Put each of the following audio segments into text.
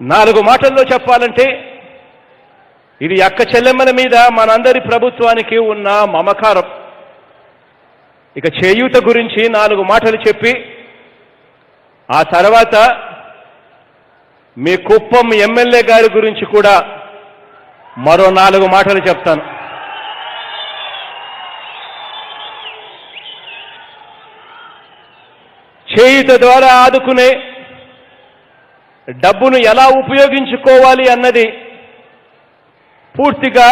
నాలుగు మాటల్లో చెప్పాలంటే ఇది అక్క చెల్లెమ్మల మీద మనందరి ప్రభుత్వానికి ఉన్న మమకారం. ఇక చేయూత గురించి నాలుగు మాటలు చెప్పి ఆ తర్వాత మీ కుప్పం ఎమ్మెల్యే గారి గురించి కూడా మరో నాలుగు మాటలు చెప్తాను. చేయూత ద్వారా ఆదుకునే డబ్బును ఎలా ఉపయోగించుకోవాలి అన్నది పూర్తిగా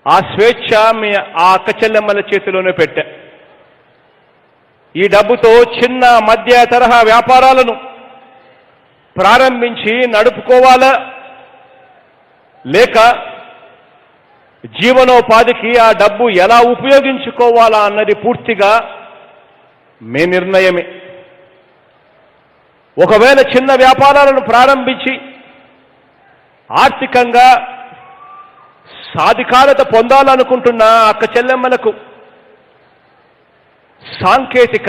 ఆ స్వేచ్ఛ ఆ అక్క చెల్లెమ్మల చేతిలోనే పెట్టా. ఈ డబ్బుతో చిన్న మధ్య తరహా వ్యాపారాలను ప్రారంభించి నడుపుకోవాలా లేక జీవనోపాధికి ఆ డబ్బు ఎలా ఉపయోగించుకోవాలా అన్నది పూర్తిగా మీ నిర్ణయమే. ఒకవేళ చిన్న వ్యాపారాలను ప్రారంభించి ఆర్థికంగా సాధికారత పొందాలనుకుంటున్న అక్క చెల్లెమ్మలకు సాంకేతిక,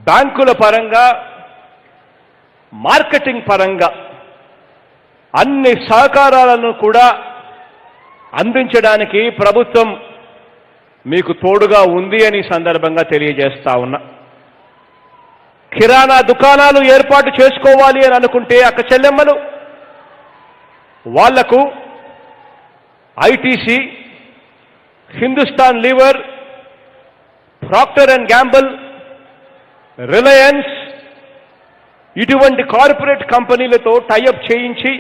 బ్యాంకుల పరంగా, మార్కెటింగ్ పరంగా అన్ని సహకారాలను కూడా అందించడానికి ప్రభుత్వం మీకు తోడుగా ఉంది అని సందర్భంగా తెలియజేస్తా ఉన్నా. కిరాణా దుకాణాలు ఏర్పాటు చేసుకోవాలి అని అనుకుంటే అక్క చెల్లెమ్మలు వాళ్లకు ITC, Hindustan Lever, Procter and Gamble, Reliance ఇటువంటి కార్పొరేట్ కంపెనీలతో టైఅప్ చేయించి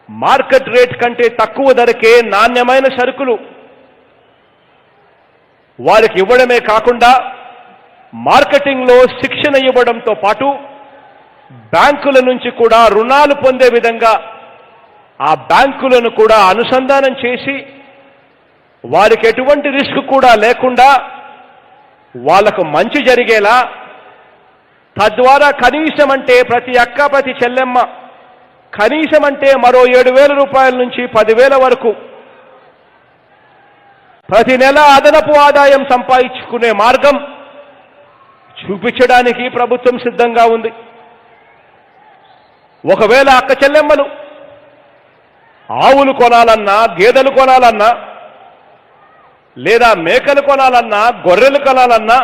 మార్కెట్ రేట్ కంటే తక్కువ ధరకే నాణ్యమైన సరుకులు వారికి ఇవ్వడమే కాకుండా మార్కెటింగ్లో శిక్షణ ఇవ్వడంతో పాటు బ్యాంకుల నుంచి కూడా రుణాలు పొందే విధంగా ఆ బ్యాంకులను కూడా అనుసంధానం చేసి వారికి ఎటువంటి రిస్క్ కూడా లేకుండా వాళ్లకు మంచి జరిగేలా, తద్వారా కనీసం అంటే ప్రతి అక్క ప్రతి చెల్లెమ్మ కనీసం అంటే మరో 7,000 రూపాయల నుంచి 10,000 వరకు ప్రతి నెల అదనపు ఆదాయం సంపాదించుకునే మార్గం చూపించడానికి ప్రభుత్వం సిద్ధంగా ఉంది. ఒకవేళ అక్క చెల్లెమ్మలు ఆవులు కొనాలన్నా, గేదెలు కొనాలన్నా, లేదా మేకలు కొనాలన్నా, గొర్రెలు కొనాలన్నా,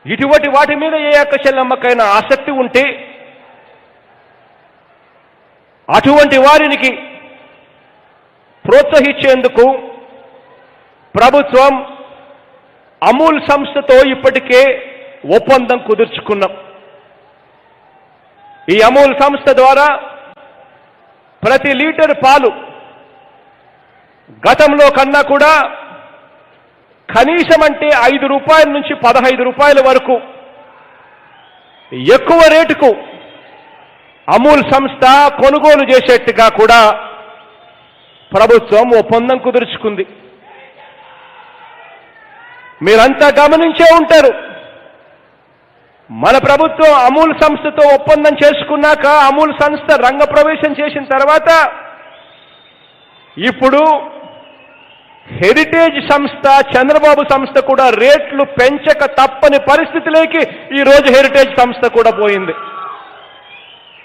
ఇటువంటి వాటి మీద ఏ అక్క చెల్లెమ్మకైనా ఆసక్తి ఉంటే అటువంటి వారికి ప్రోత్సహించేందుకు ప్రభుత్వం అమూల్ సంస్థతో ఇప్పటికే ఒప్పందం కుదుర్చుకున్నాం. ఈ అమూల్ సంస్థ ద్వారా ప్రతి లీటర్ పాలు గతంలో కన్నా కూడా కనీసం అంటే 5 రూపాయల నుంచి 15 రూపాయల వరకు ఎక్కువ రేటుకు అమూల్ సంస్థ కొనుగోలు చేసేట్టుగా కూడా ప్రభుత్వం ఒప్పందం కుదుర్చుకుంది. మీరంతా గమనించే ఉంటారు, మన ప్రభుత్వం అమూల్ సంస్థతో ఒప్పందం చేసుకున్నాక అమూల్ సంస్థ రంగప్రవేశం చేసిన తర్వాత ఇప్పుడు హెరిటేజ్ సంస్థ, చంద్రబాబు సంస్థ కూడా రేట్లు పెంచక తప్పని పరిస్థితిలోకి ఈరోజు హెరిటేజ్ సంస్థ కూడా పోయింది.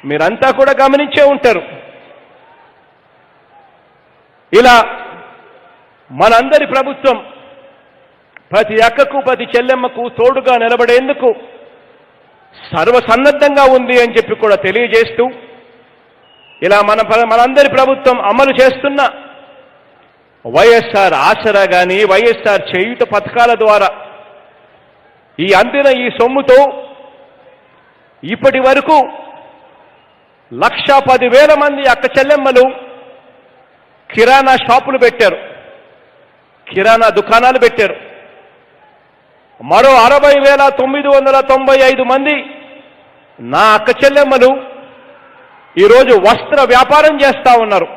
మీరంతా కూడా గమనించే ఉంటారు. ఇలా మనందరి ప్రభుత్వం ప్రతి అక్కకు ప్రతి చెల్లెమ్మకు తోడుగా నిలబడేందుకు సర్వసన్నద్ధంగా ఉంది అని చెప్పి కూడా తెలియజేస్తూ, ఇలా మనందరి ప్రభుత్వం అమలు చేస్తున్న వైఎస్ఆర్ ఆసరా కానీ, వైఎస్ఆర్ చేయూత పథకాల ద్వారా ఈ అందిన ఈ సొమ్ముతో ఇప్పటి వరకు 1,10,000 మంది అక్క చెల్లెమ్మలు కిరాణా షాపులు పెట్టారు, కిరాణా దుకాణాలు పెట్టారు. మరో 60,995 మంది నా అక్క చెల్లెమ్మలు ఈరోజు వస్త్ర వ్యాపారం చేస్తా ఉన్నారు.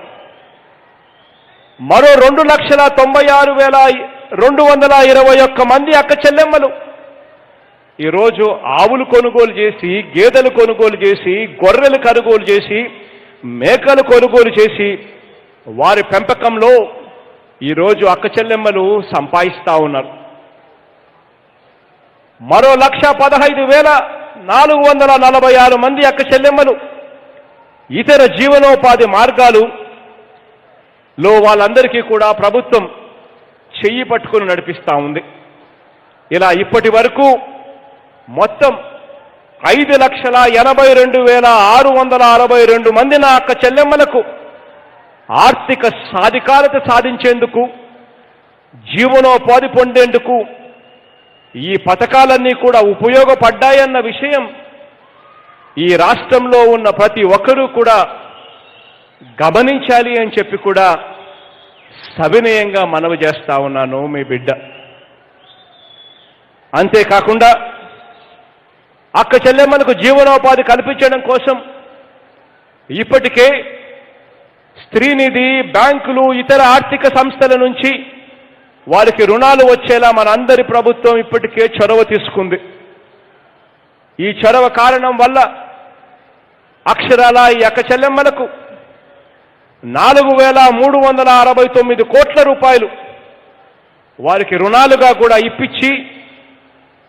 మరో 2,96,221 మంది అక్క చెల్లెమ్మలు ఈరోజు ఆవులు కొనుగోలు చేసి, గేదెలు కొనుగోలు చేసి, గొర్రెలు కొనుగోలు చేసి, మేకలు కొనుగోలు చేసి వారి పెంపకంలో ఈరోజు అక్క చెల్లెమ్మలు సంపాదిస్తా ఉన్నారు. మరో 1,15,000 446 మంది అక్క చెల్లెమ్మలు ఇతర జీవనోపాధి మార్గాలులో వాళ్ళందరికీ కూడా ప్రభుత్వం చెయ్యి పట్టుకుని నడిపిస్తూ ఉంది. ఇలా ఇప్పటి వరకు మొత్తం 5,82,662 మంది నా అక్క చెల్లెమ్మలకు ఆర్థిక సాధికారత సాధించేందుకు, జీవనోపాధి పొందేందుకు ఈ పథకాలన్నీ కూడా ఉపయోగపడ్డాయన్న విషయం ఈ రాష్ట్రంలో ఉన్న ప్రతి ఒక్కరూ కూడా గమనించాలి అని చెప్పి కూడా సవినయంగా మనవి చేస్తా ఉన్నాను మీ బిడ్డ. అంతేకాకుండా అక్క చెల్లెమ్మలకు జీవనోపాధి కల్పించడం కోసం ఇప్పటికే స్త్రీనిధి, బ్యాంకులు, ఇతర ఆర్థిక సంస్థల నుంచి వారికి రుణాలు వచ్చేలా మనందరి ప్రభుత్వం ఇప్పటికే చొరవ తీసుకుంది. ఈ చొరవ కారణం వల్ల అక్షరాల ఈ అక్క చెల్లెమ్మలకు 4,369 కోట్ల రూపాయలు వారికి రుణాలుగా కూడా ఇప్పించి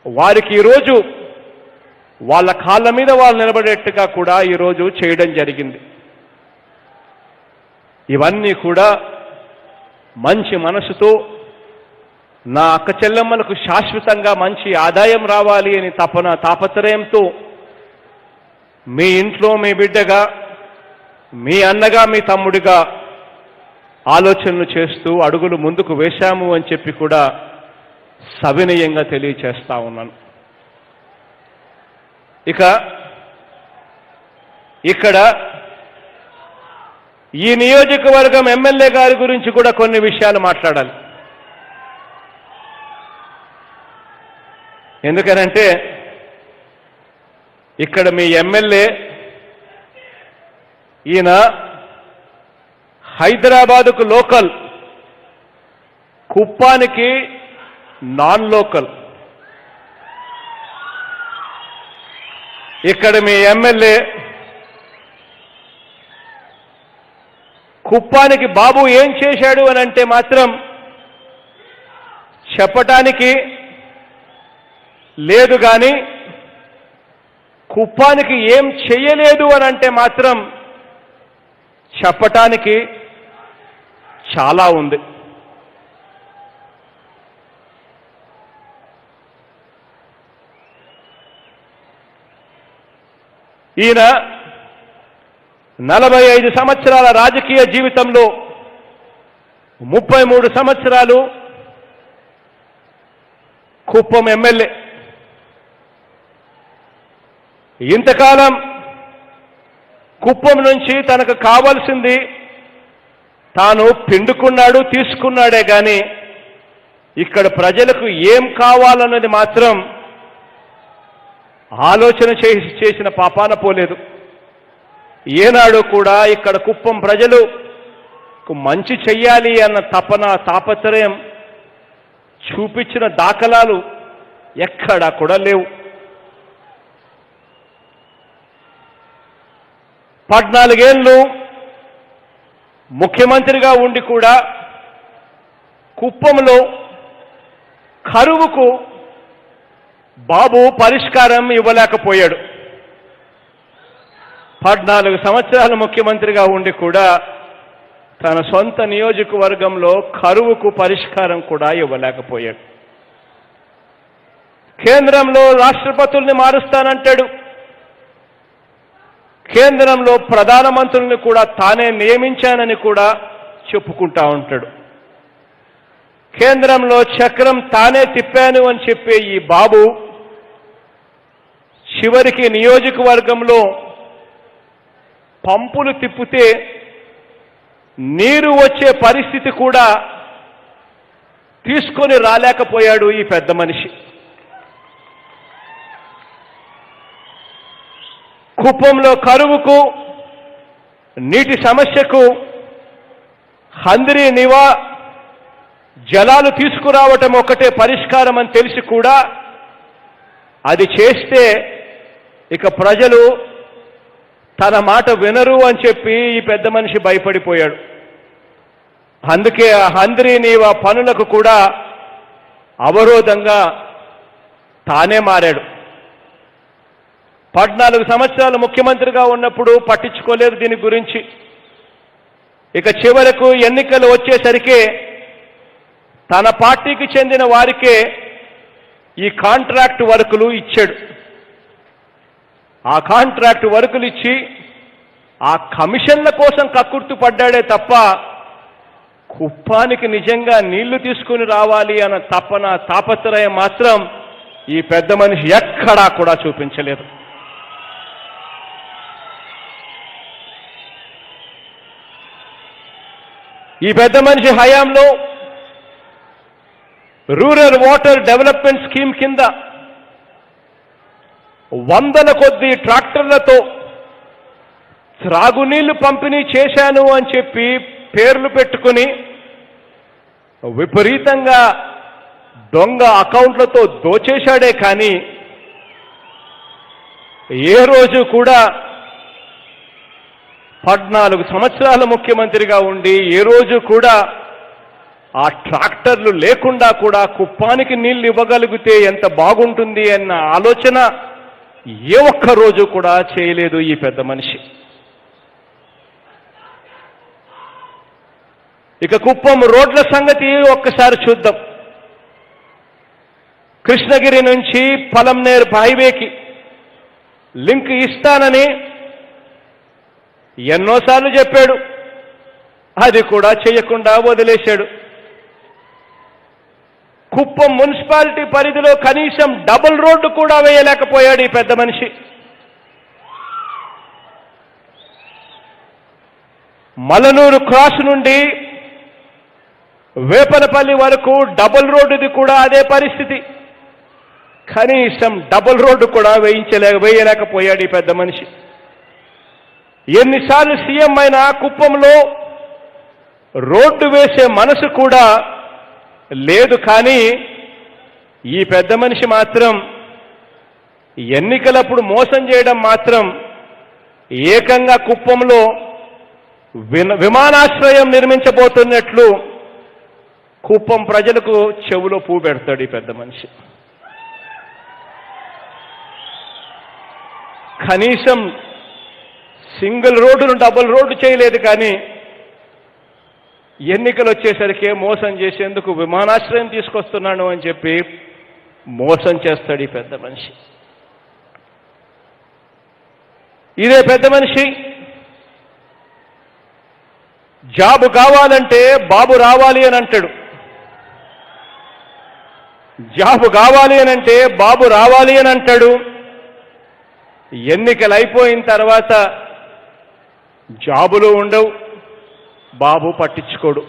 వారికి ఈరోజు వాళ్ళ కాళ్ళ మీద వాళ్ళు నిలబడేట్టుగా కూడా ఈరోజు చేయడం జరిగింది. ఇవన్నీ కూడా మంచి మనసుతో నా అక్క చెల్లెమ్మలకు శాశ్వతంగా మంచి ఆదాయం రావాలి అని తాపత్రయంతో మీ ఇంట్లో మీ బిడ్డగా, మీ అన్నగా, మీ తమ్ముడిగా ఆలోచనలు చేస్తూ అడుగులు ముందుకు వేశాము అని చెప్పి కూడా సవినయంగా తెలియచేస్తా ఉన్నాను. ఇక్కడ ఈ నియోజకవర్గం ఎమ్మెల్యే గారి గురించి కూడా కొన్ని విషయాలు మాట్లాడాలి. ఎందుకనంటే ఇక్కడ మీ ఎమ్మెల్యే ఈయన హైదరాబాదుకు లోకల్, కుప్పానికి నాన్ లోకల్. ఇక్కడ మీ ఎమ్మెల్యే కుప్పానికి బాబు ఏం చేశాడు అని అంటే మాత్రం చెప్పటానికి లేదు, కానీ కుప్పానికి ఏం చెయ్యలేదు అని అంటే మాత్రం చెప్పటానికి చాలా ఉంది. ఈయన 45 సంవత్సరాల రాజకీయ జీవితంలో 33 సంవత్సరాలు కుప్పం ఎమ్మెల్యే. ఇంతకాలం కుప్పం నుంచి తనకు కావాల్సింది తాను పిండుకున్నాడు, తీసుకున్నాడే కానీ ఇక్కడ ప్రజలకు ఏం కావాలన్నది మాత్రం ఆలోచన చేసిన పాపాన పోలేదు. ఏనాడు కూడా ఇక్కడ కుప్పం ప్రజలకు మంచి చెయ్యాలి అన్న తాపత్రయం చూపించిన దాఖలాలు ఎక్కడా కూడా లేవు. 14 ఏళ్ళు ముఖ్యమంత్రిగా ఉండి కూడా కుప్పంలో కరువుకు బాబు పరిష్కారం ఇవ్వలేకపోయాడు. 14 సంవత్సరాలు ముఖ్యమంత్రిగా ఉండి కూడా తన సొంత నియోజకవర్గంలో కరువుకు పరిష్కారం కూడా ఇవ్వలేకపోయాడు. కేంద్రంలో రాష్ట్రపతుల్ని మారుస్తానంటాడు, కేంద్రంలో ప్రధానమంత్రుల్ని కూడా తానే నియమించానని కూడా చెప్పుకుంటా ఉంటాడు. కేంద్రంలో చక్రం తానే తిప్పాను అని చెప్పే ఈ బాబు చివరికి నియోజకవర్గంలో పంపులు తిప్పితే నీరు వచ్చే పరిస్థితి కూడా తీసుకొని రాలేకపోయాడు ఈ పెద్ద మనిషి. కుప్పంలో కరువుకు, నీటి సమస్యకు హంద్రీ నివా జలాలు తీసుకురావటం ఒకటే పరిష్కారం అని తెలిసి కూడా అది చేస్తే ఇక ప్రజలు తన మాట వినరు అని చెప్పి ఈ పెద్ద మనిషి భయపడిపోయాడు. అందుకే ఆ హంద్రీ నీవా పనులకు కూడా అవరోధంగా తానే మారాడు. 14 సంవత్సరాలు ముఖ్యమంత్రిగా ఉన్నప్పుడు పట్టించుకోలేదు దీని గురించి. ఇక చివరకు ఎన్నికలు వచ్చేసరికి తన పార్టీకి చెందిన వారికే ఈ కాంట్రాక్ట్ వర్కులు ఇచ్చాడు. ఆ కాంట్రాక్ట్ వర్కులు ఇచ్చి ఆ కమిషన్ల కోసం కక్కుర్తి పడ్డాడే తప్ప కుప్పానికి నిజంగా నీళ్లు తీసుకుని రావాలి అన్న తపన తాపత్రయం మాత్రం ఈ పెద్ద మనిషి ఎక్కడా కూడా చూపించలేదు. ఈ పెద్ద మనిషి హయాంలో రూరల్ వాటర్ డెవలప్మెంట్ స్కీమ్ కింద వందల కొద్ది ట్రాక్టర్లతో త్రాగునీళ్లు పంపిణీ చేశాను అని చెప్పి పేర్లు పెట్టుకుని విపరీతంగా దొంగ అకౌంట్లతో దోచేశాడే కానీ ఏ రోజు కూడా 14 సంవత్సరాల ముఖ్యమంత్రిగా ఉండి ఏ రోజు కూడా ఆ ట్రాక్టర్లు లేకుండా కూడా కుప్పానికి నీళ్లు ఇవ్వగలిగితే ఎంత బాగుంటుంది అన్న ఆలోచన ఏ ఒక్క రోజు కూడా చేయలేదు ఈ పెద్ద మనిషి. ఇక కుప్పం రోడ్ల సంగతి ఒక్కసారి చూద్దాం. కృష్ణగిరి నుంచి పలంనేరు హైవేకి లింక్ ఇస్తానని ఎన్నోసార్లు చెప్పాడు, అది కూడా చేయకుండా వదిలేశాడు. కుప్పం మున్సిపాలిటీ పరిధిలో కనీసం డబుల్ రోడ్డు కూడా వేయలేకపోయాడు ఈ పెద్ద మనిషి. మలనూరు క్రాస్ నుండి వేపనపల్లి వరకు డబుల్ రోడ్డుది కూడా అదే పరిస్థితి. కనీసం డబుల్ రోడ్డు కూడా వేయలేకపోయాడు ఈ పెద్ద మనిషి. ఎన్నిసార్లు సీఎం అయినా కుప్పంలో రోడ్డు వేసే మనసు కూడా లేదు. కానీ ఈ పెద్ద మనిషి మాత్రం ఎన్నికలప్పుడు మోసం చేయడం మాత్రం ఏకంగా కుప్పంలో విమానాశ్రయం నిర్మించబోతున్నట్లు కుప్పం ప్రజలకు చెవులో పువ్వు పెడతాడు ఈ పెద్ద మనిషి. కనీసం సింగిల్ రోడ్డును డబుల్ రోడ్డు చేయలేదు, కానీ ఎన్నికలు వచ్చేసరికి మోసం చేసేందుకు విమానాశ్రయం తీసుకొస్తున్నాను అని చెప్పి మోసం చేస్తాడు ఈ పెద్ద మనిషి. ఇదే పెద్ద మనిషి జాబు కావాలంటే బాబు రావాలి అని అంటాడు. జాబు కావాలి అని అంటే బాబు రావాలి అని అంటాడు. ఎన్నికలు అయిపోయిన తర్వాత జాబులు ఉండవు, బాబు పట్టించుకోడు.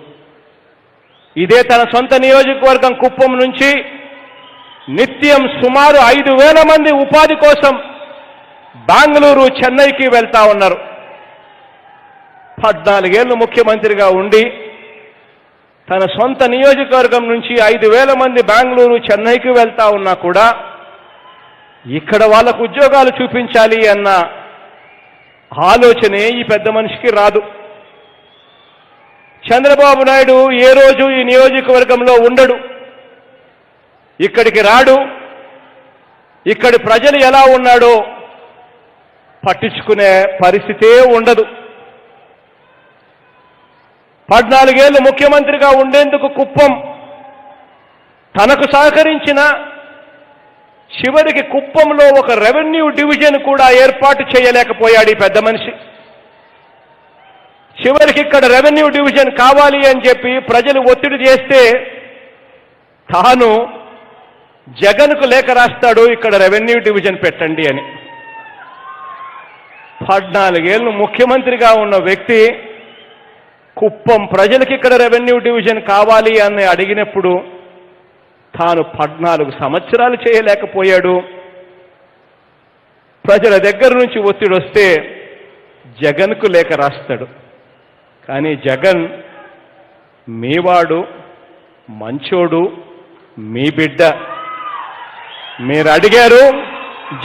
ఇదే తన సొంత నియోజకవర్గం కుప్పం నుంచి నిత్యం సుమారు 5,000 మంది ఉపాధి కోసం బెంగళూరు, చెన్నైకి వెళ్తా ఉన్నారు. 14 ఏళ్ళు ముఖ్యమంత్రిగా ఉండి తన సొంత నియోజకవర్గం నుంచి 5,000 మంది బెంగళూరు, చెన్నైకి వెళ్తా ఉన్నా కూడా ఇక్కడ వాళ్ళకు ఉద్యోగాలు చూపించాలి అన్న ఆలోచనే ఈ పెద్ద మనిషికి రాదు. చంద్రబాబు నాయుడు ఏ రోజు ఈ నియోజకవర్గంలో ఉండడు, ఇక్కడికి రాడు. ఇక్కడి ప్రజలు ఎలా ఉన్నాడో పట్టించుకునే పరిస్థితే ఉండదు. 14 ఏళ్ళు ముఖ్యమంత్రిగా ఉండేందుకు కుప్పం తనకు సహకరించిన చివరికి కుప్పంలో ఒక రెవెన్యూ డివిజన్ కూడా ఏర్పాటు చేయలేకపోయాడు ఈ పెద్ద మనిషి. చివరికి ఇక్కడ రెవెన్యూ డివిజన్ కావాలి అని చెప్పి ప్రజలు ఒత్తిడి చేస్తే తాను జగన్కు లేఖ రాస్తాడు, ఇక్కడ రెవెన్యూ డివిజన్ పెట్టండి అని. 14 ఏళ్ళు ముఖ్యమంత్రిగా ఉన్న వ్యక్తి కుప్పం ప్రజలకి ఇక్కడ రెవెన్యూ డివిజన్ కావాలి అని అడిగినప్పుడు తాను 14 సంవత్సరాలు చేయలేకపోయాడు. ప్రజల దగ్గర నుంచి ఒత్తిడి వస్తే జగన్కు లేఖ రాస్తాడు. కానీ జగన్ మీవాడు, మంచోడు, మీ బిడ్డ, మీరు అడిగారు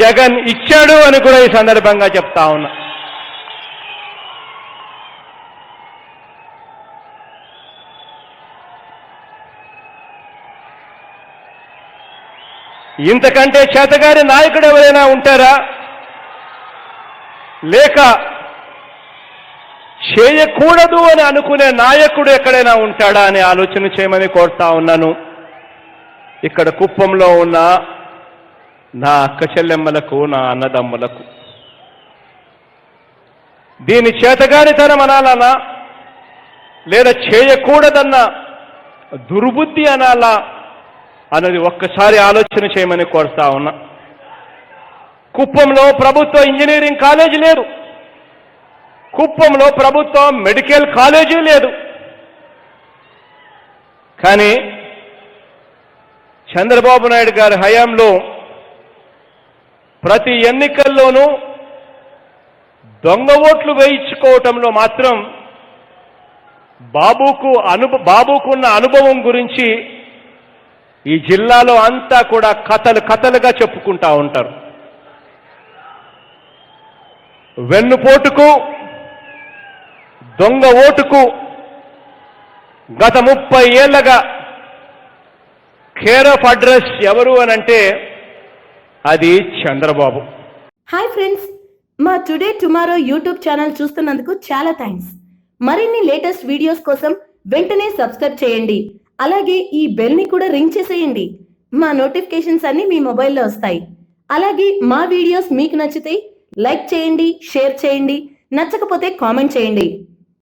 జగన్ ఇచ్చాడు అని కూడా ఈ సందర్భంగా చెప్తా ఉన్నా. ఇంతకంటే చేతగారి నాయకుడు ఎవరైనా ఉంటారా? లేక చేయకూడదు అని అనుకునే నాయకుడు ఎక్కడైనా ఉంటాడా అని ఆలోచన చేయమని కోరుతా ఉన్నాను. ఇక్కడ కుప్పంలో ఉన్న నా అక్క చెల్లెమ్మలకు, నా అన్నదమ్ములకు దీని చేతగానితనం అనాలనా లేదా చేయకూడదన్న దుర్బుద్ధి అనాలా అన్నది ఒక్కసారి ఆలోచన చేయమని కోరుతా ఉన్నా. కుప్పంలో ప్రభుత్వ ఇంజనీరింగ్ కాలేజీ లేదు, కుప్పంలో ప్రభుత్వ మెడికల్ కాలేజీ లేదు. కానీ చంద్రబాబు నాయుడు గారి హయాంలో ప్రతి ఎన్నికల్లోనూ దొంగ ఓట్లు వేయించుకోవటంలో మాత్రం బాబుకున్న అనుభవం గురించి ఈ జిల్లాలో అంతా కూడా కథలుగా చెప్పుకుంటా ఉంటారు. వెన్నుపోటుకు, దొంగ ఓటుకు గత 30 ఏళ్లగా కేర్ ఆఫ్ అడ్రస్ ఎవరు అనంటే అది చంద్రబాబు. హాయ్ ఫ్రెండ్స్, మా టుడే టుమారో యూట్యూబ్ ఛానల్ చూస్తున్నందుకు చాలా థ్యాంక్స్. మరిన్ని లేటెస్ట్ వీడియోస్ కోసం వెంటనే సబ్స్క్రైబ్ చేయండి. అలాగే ఈ బెల్ ని కూడా రింగ్ చేసేయండి. మా నోటిఫికేషన్స్ అన్ని మీ మొబైల్లో వస్తాయి. అలాగే మా వీడియోస్ మీకు నచ్చితే లైక్ చేయండి, షేర్ చేయండి, నచ్చకపోతే కామెంట్ చేయండి.